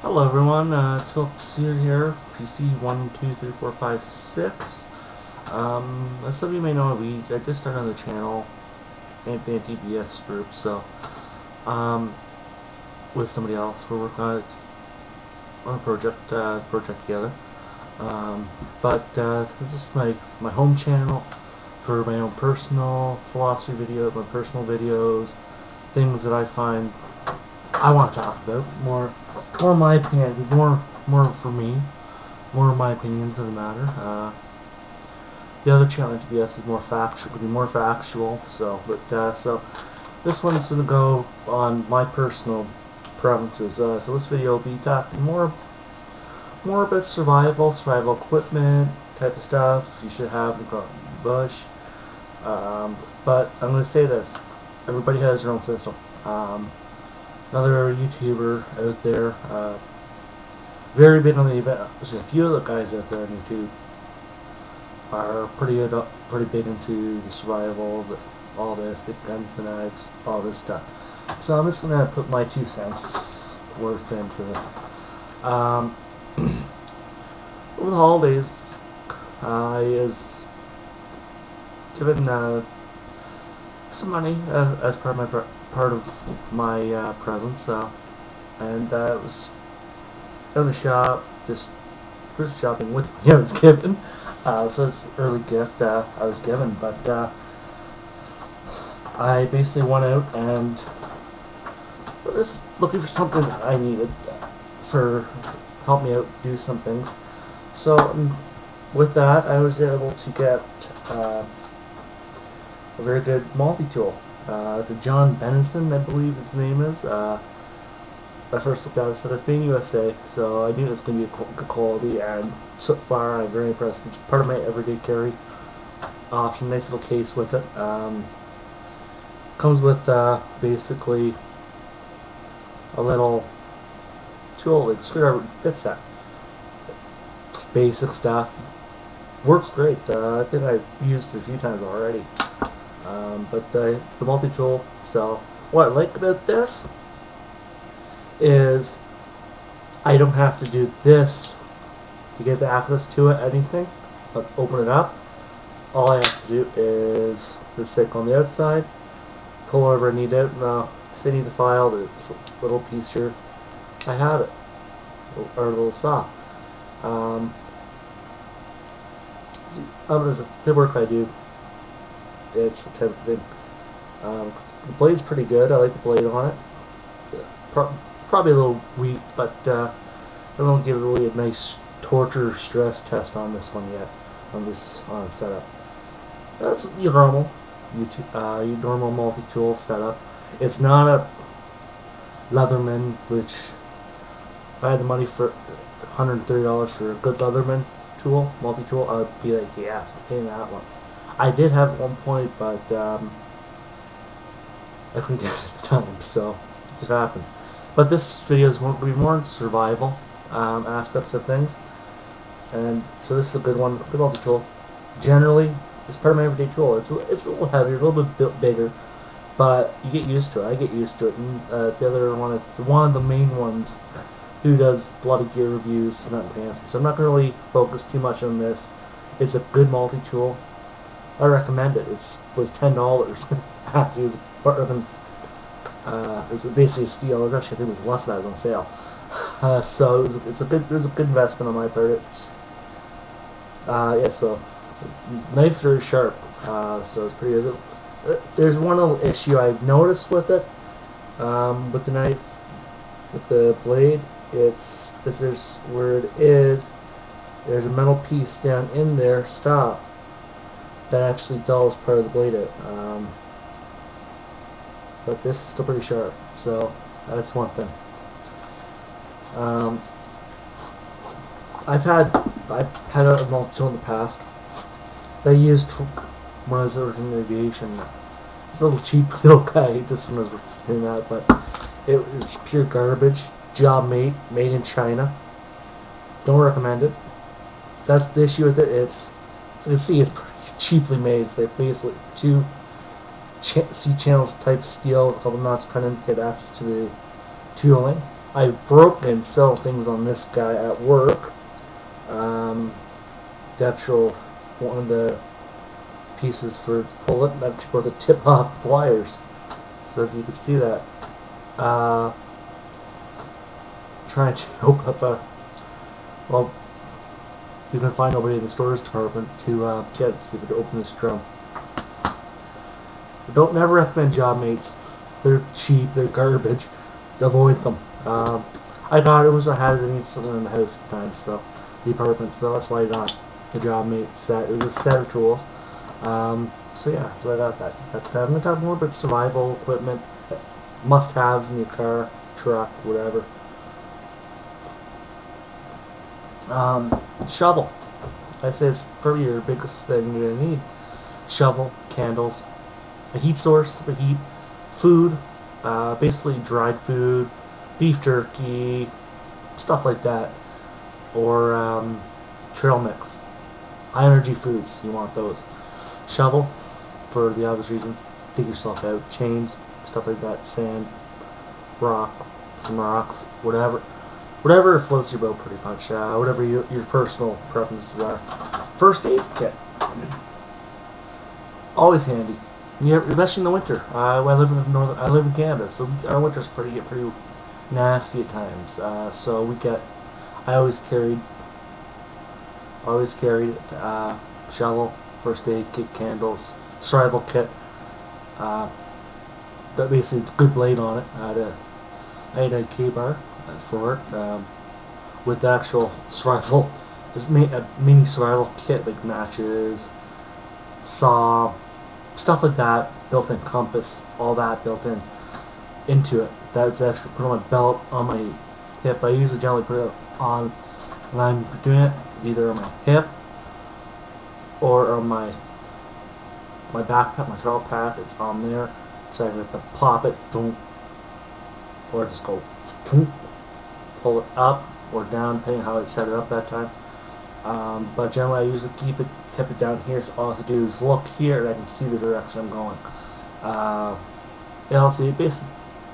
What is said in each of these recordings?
Hello everyone, it's Philip here, PC 123456. As some of you may know, I just started on the channel, anti-TBS group, so, with somebody else, we're working on a project together. This is my home channel for my own personal philosophy videos, my personal videos, things that I find I want to talk about, more my opinion, more for me, more of my opinions of the matter. The other channel TBS is more factual, could be more factual. So this one's gonna go on my personal preferences. So this video will be talking more about survival equipment type of stuff you should have in the bush. But I'm gonna say this: everybody has their own system. Another YouTuber out there, very big on the event. There's a few of the guys out there on YouTube are pretty big into the survival, all this, the guns, the knives, all this stuff. So I'm just gonna put my 2 cents worth into this. Over the holidays, I was given some money as part of my presents, and it was in the shop, just shopping with me. I was given, so it's an early gift I was given, but I basically went out and was looking for something that I needed for help me out do some things. So with that, I was able to get a very good multi-tool. The John Benson, I believe his name is. I first looked at it, said it's made in USA, so I knew it's going to be good quality, and so far I'm very impressed. It's part of my everyday carry option. Nice little case with it. Comes with basically a little tool, like a screwdriver bit set. Basic stuff. Works great. I think I've used it a few times already. But the multi-tool itself, what I like about this is I don't have to do this to get the access to it, anything, but open it up. All I have to do is stick on the outside, pull whatever I need out. Now, say I need the file, this little piece here, I have it, or a little saw. The work I do, it's the type of thing. The blade's pretty good. I like the blade on it. Probably a little weak, but I don't give it really a nice torture stress test on this one yet. On this setup. That's your normal multi-tool setup. It's not a Leatherman, which if I had the money for $130 for a good Leatherman tool, multi-tool, I would be like, yes, I'm paying that one. I did have at one point, but I couldn't get it at the time, so it just happens. But this video is going to be more survival aspects of things, and so this is a good one, good multi-tool. Generally, it's part of my everyday tool. It's a little heavier, a little bit bigger, but you get used to it. I get used to it. And the other one, one of the main ones, who does bloody gear reviews, not fancy. So I'm not going to really focus too much on this. It's a good multi-tool. I recommend it. It was $10. Actually, it was better than it was basically a steal. It was actually, I think it was less than that. It was on sale. So it was a good investment on my part. It's yeah. So knife's very sharp. So it's pretty good. There's one little issue I've noticed with it, with the knife, with the blade. It's because there's a metal piece down in there. Stop. That actually dulls part of the blade out. But this is still pretty sharp, so that's one thing. I've had a multi-tool in the past that I used when I was working in aviation. It's a little cheap little guy just when I was doing that, but it's pure garbage. Job made in China. Don't recommend it. That's the issue with it. As you can see, it's pretty cheaply made. It's like basically 2 C-channels type steel, a couple nuts kind of get access to the tooling. I've broken several things on this guy at work. The actual one of the pieces for pull it, actually broke the tip off the pliers. So if you could see that, trying to open up a, well, you can find nobody in the storage department to get it, so you could open this drum. I don't never recommend job mates. They're cheap, they're garbage. Avoid them. I got it was a hazard. I needed something in the house at the time, so the apartment. So that's why I got the job mate set. It was a set of tools. So yeah, so I got that. But I'm gonna talk more about survival equipment, must-haves in your car, truck, whatever. Shovel. I'd say it's probably your biggest thing you're gonna need. Shovel, candles, a heat source for heat, food, basically dried food, beef jerky, stuff like that, or trail mix. High energy foods, you want those. Shovel, for the obvious reason, dig yourself out. Chains, stuff like that, sand, rock, some rocks, whatever. Whatever floats your boat, pretty much. Whatever your personal preferences are. First aid kit, always handy. Especially in the winter. I live in Canada, so our winters get pretty nasty at times. So I always carried shovel, first aid kit, candles, survival kit. But basically, it's a good blade on it. I had a K-bar for it with the actual survival. It's a mini survival kit, like matches, saw, stuff like that, built-in compass, all that built into it. That's actually put on my belt, on my hip. I usually generally put it on when I'm doing it, either on my hip or on my backpack, my travel pack. It's on there, so I have to pop it, boom, or just go, boom, pull it up or down, depending on how I set it up that time. But generally, I usually keep it down here, so all I have to do is look here, and I can see the direction I'm going. It's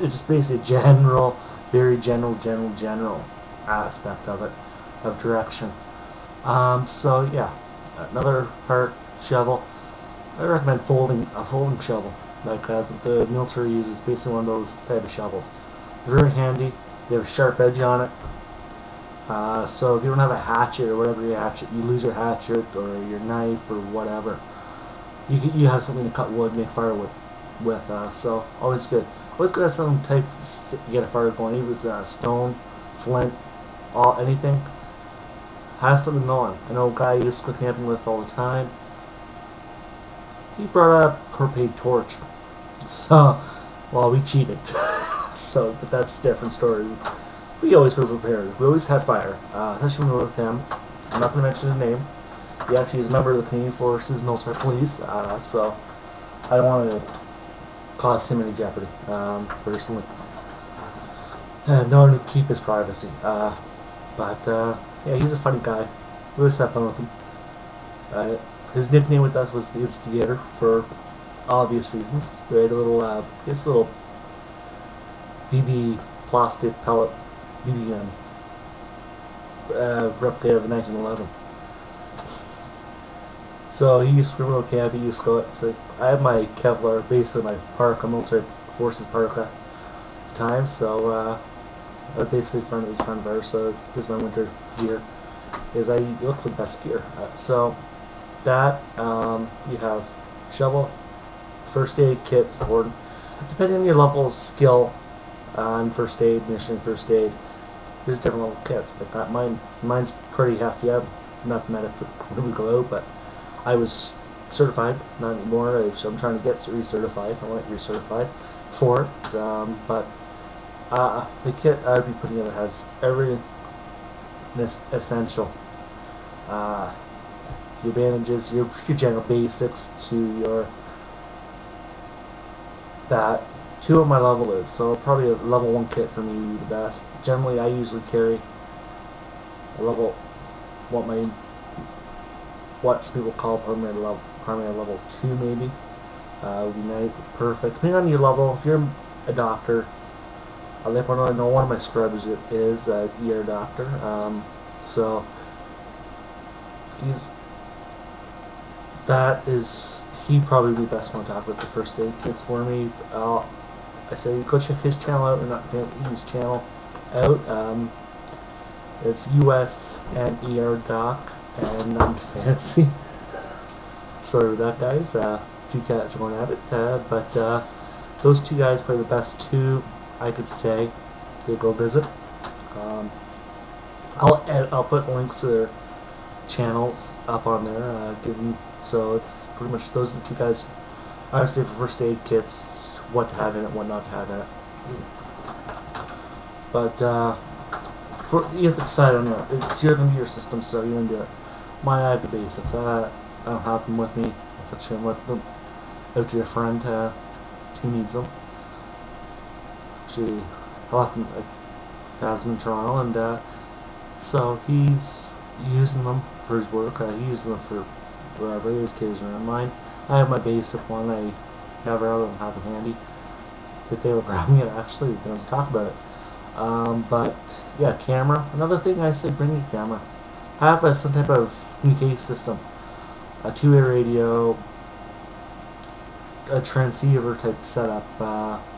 just basically a general, very general aspect of it, of direction. So yeah, another part, shovel. I recommend a folding shovel, like the military uses, basically one of those type of shovels. Very handy. They have a sharp edge on it. So if you don't have a hatchet or whatever your hatchet, you lose your hatchet or your knife or whatever, you have something to cut wood, make firewood with. So always good. Always good to have some type to get a fire going, even if it's stone, flint, anything. Has something going. I know a guy I used to go camping with all the time. He brought a propane torch. So, well, we cheated. So, but that's a different story. We always were prepared. We always had fire. Especially when we were with him. I'm not going to mention his name. He actually is a member of the Canadian Forces Military Police. So, I don't want to cause him any jeopardy, personally. And in order to keep his privacy. Yeah, he's a funny guy. We always have fun with him. His nickname with us was the Instigator for obvious reasons. We had a little, this little BB plastic pellet BB gun replica of 1911. So he used to go to camp. He used to go. It's like I have my Kevlar, basically my parka, military forces parka at the time. So I was basically front of ours. So this is my winter gear. Is I look for the best gear. So that you have shovel, first aid kit, important. Depending on your level of skill on first aid, mission first aid, there's different level kits. Like that, mine's pretty hefty. I'm not medic when we go out, but I was certified, not anymore. I'm trying to get recertified. I want to get recertified for it. But the kit I would be putting together has every essential. Your bandages, your general basics to your that. 2 of my level is, so probably a level 1 kit for me would be the best. Generally, I usually carry a level, what some people call primary level 2 maybe. Would be nice, perfect. Depending on your level, if you're a doctor, let one know one of my scrubs is ER doctor. So he'd probably be the best one to talk with the first aid kits for me. I say go check his channel out, or not his channel out. It's US and ER Doc, and nothing fancy. Sorry about that, guys. Two cats going at it, but those two guys are the best two I could say to go visit. I'll put links to their channels up on there. So it's pretty much those are the two guys I would say for first aid kits, what to have in it, what not to have in it. But you have to decide on your. It's your computer system, so you can do it. I have the basics. I don't have them with me. I should let them out to your friend who needs them. I left him, has them in Toronto, and so he's using them for his work. He uses them for wherever his kids are in mine. I have my basic one. I never rather than have it handy. If they were grabbing it, actually, we can talk about it. But yeah, camera. Another thing I say, bring your camera. Have some type of communication system, a two-way radio, a transceiver type setup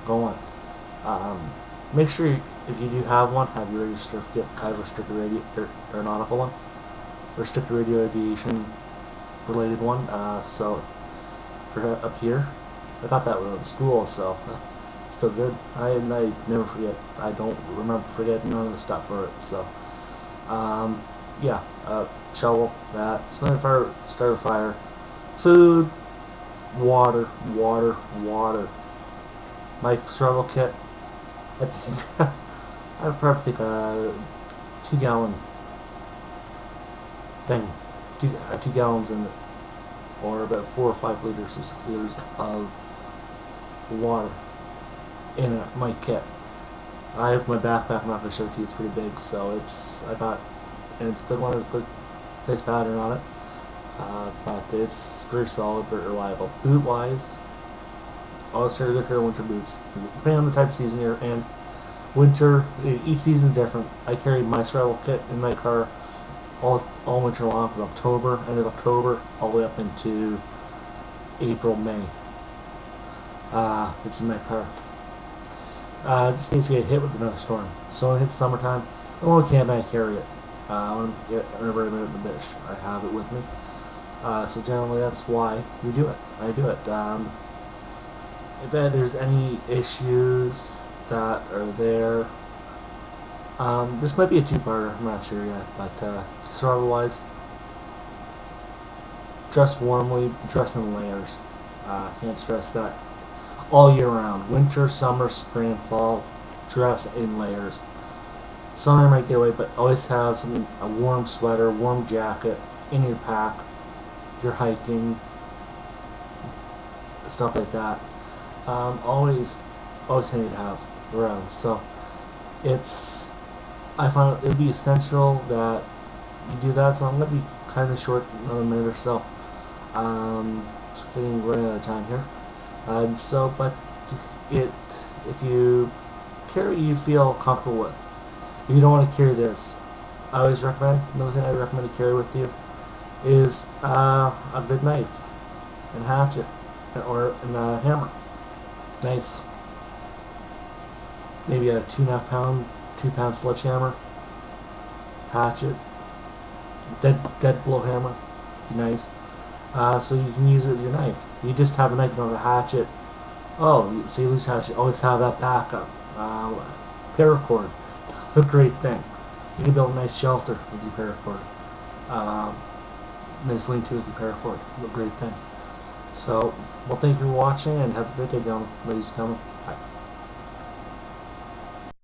going. Make sure if you do have one, have your radio certificate, have a restricted radio or nautical one, restricted radio aviation related one. So for up here, I got that one in school, so still good. I never forget. I don't remember forgetting none of the stuff for it. So yeah, shovel, that, starter fire, start a fire, food, water. My survival kit, I think I probably think a 2 gallon thing, 2 gallons in it, or about 4 or 5 liters or 6 liters of water in my kit. I have my backpack. I'm not going to show it to you. It's pretty big, so and it's a good one. It's a good face pattern on it, but it's very solid, very reliable. Boot wise, always carry good pair of winter boots, depending on the type of season you're in. Winter, each season is different. I carry my survival kit in my car all winter long, from October, end of October, all the way up into April, May. It's in my car. Just in case we get hit with another storm. So when it hits summertime, when we camp, I carry it. Whenever I'm out in the bush, I have it with me. So generally, that's why we do it. I do it. If there's any issues that are there, this might be a two-parter. I'm not sure yet, but survival-wise, dress warmly, dress in layers. Can't stress that. All year round, winter, summer, spring, fall, dress in layers. Summer might get away, but always have a warm sweater, warm jacket in your pack. If you're hiking, stuff like that. Always handy to have around. So I found it would be essential that you do that. So I'm gonna be kind of short, another minute or so. Just getting running out of time here. But if you carry, you feel comfortable with. If you don't want to carry this, I always recommend, another thing I recommend to carry with you is a good knife and hatchet, or a hammer. Nice. Maybe a 2.5 pound, 2 pound sledgehammer, hatchet, dead blow hammer, nice. So you can use it with your knife. You just have a knife and a hatchet. Oh, so you lose hatchet. Always have that backup. Paracord, a great thing. You can build a nice shelter with your paracord. Nice lean-to with your paracord. A great thing. So, well, thank you for watching, and have a great day, gentlemen, ladies and gentlemen. Bye.